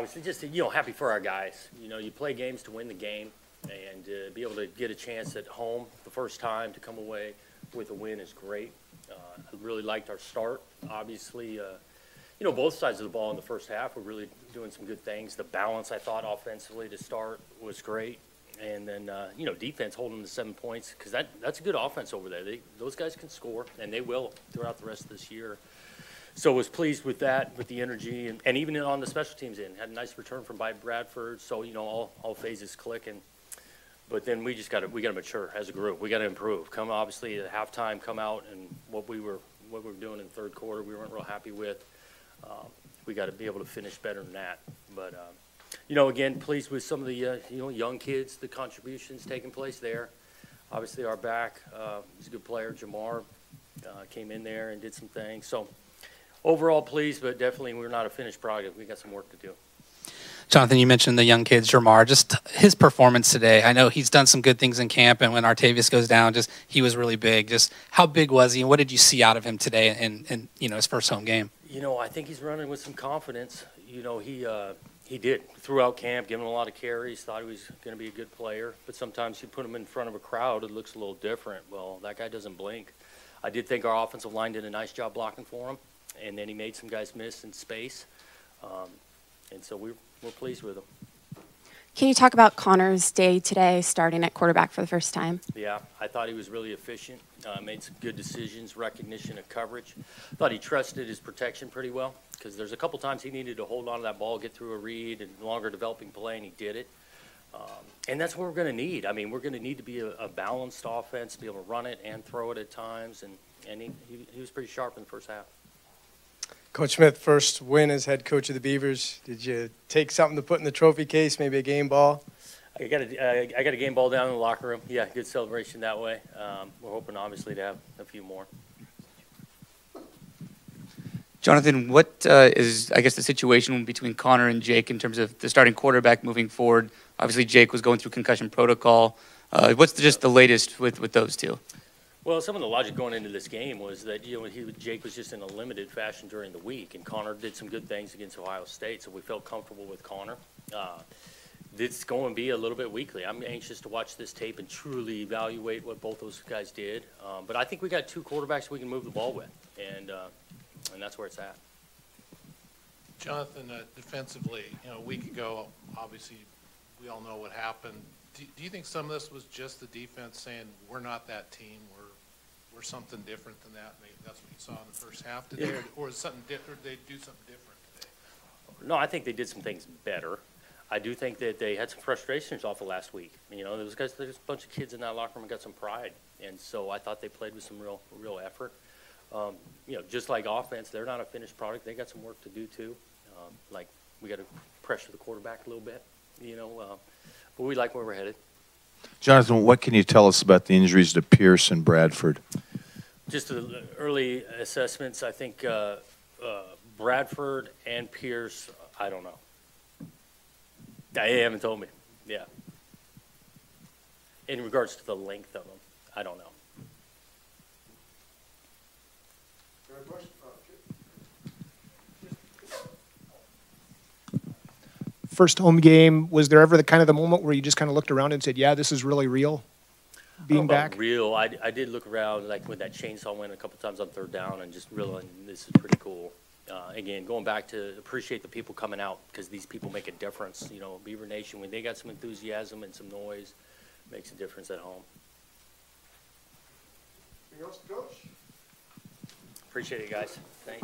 obviously just, happy for our guys. You play games to win the game, and be able to get a chance at home the first time to come away with a win is great. I really liked our start. Obviously, both sides of the ball in the first half were really doing some good things. The balance, I thought, offensively to start was great. And then, defense holding the 7 points, because that's a good offense over there. Those guys can score, and they will throughout the rest of this year. So was pleased with that, with the energy, and even on the special teams end. Had a nice return from Bradford, so, all phases clicking. But then we got to mature as a group. We got to improve. Obviously, at halftime, come out, and what we were doing in the third quarter, we weren't real happy with. We got to be able to finish better than that. But, again, pleased with some of the, young kids, the contributions taking place there. Obviously, our back, he's a good player. Jamar came in there and did some things. So, overall pleased, but definitely we're not a finished product. We got some work to do. Jonathan, you mentioned the young kids, Jamar, just his performance today. I know he's done some good things in camp, and when Artavius goes down, he was really big. Just how big was he, and what did you see out of him today in his first home game? I think he's running with some confidence. He did throughout camp, giving a lot of carries, thought he was going to be a good player. But sometimes you put him in front of a crowd, it looks a little different. Well, that guy doesn't blink. I did think our offensive line did a nice job blocking for him, and then he made some guys miss in space. And so we're pleased with him. Can you talk about Connor's day today, starting at quarterback for the first time? Yeah, I thought he was really efficient, made some good decisions, recognition of coverage. Thought he trusted his protection pretty well, because there's a couple times he needed to hold on to that ball, get through a read, and longer developing play, and he did it. And that's what we're going to need. I mean, we're going to need to be a balanced offense, be able to run it and throw it at times, and he was pretty sharp in the first half. Coach Smith, first win as head coach of the Beavers. Did you take something to put in the trophy case, maybe a game ball? I got a game ball down in the locker room. Yeah, good celebration that way. We're hoping, obviously, to have a few more. Jonathan, what is, I guess, the situation between Connor and Jake in terms of the starting quarterback moving forward? Obviously, Jake was going through concussion protocol. What's just the latest with those two? Well, some of the logic going into this game was that Jake was just in a limited fashion during the week, and Connor did some good things against Ohio State, so we felt comfortable with Connor. It's going to be a little bit weekly. I'm anxious to watch this tape and truly evaluate what both those guys did. But I think we got two quarterbacks we can move the ball with, and that's where it's at. Jonathan, defensively, a week ago, obviously, we all know what happened. Do you think some of this was just the defense saying we're not that team, we're something different than that? Maybe that's what you saw in the first half today, or is something different? Did they do something different today? No, I think they did some things better. I do think that they had some frustrations off of last week. Those guys, there's a bunch of kids in that locker room that got some pride, and so I thought they played with some real effort. Just like offense, they're not a finished product. They got some work to do too. Like we got to pressure the quarterback a little bit, but we like where we're headed. Jonathan, what can you tell us about the injuries to Pierce and Bradford? Just the early assessments, I think Bradford and Pierce, I don't know. They haven't told me. Yeah. In regards to the length of them, I don't know. First home game, was there ever the moment where you just kind of looked around and said, yeah, this is really real, being back? Real. I did look around, like when that chainsaw went a couple times on third down, and just realizing this is pretty cool. Again, going back to appreciate the people coming out, because these people make a difference. Beaver Nation, when they got some enthusiasm and some noise, makes a difference at home. Anything else, Coach? Appreciate it, guys. Thanks.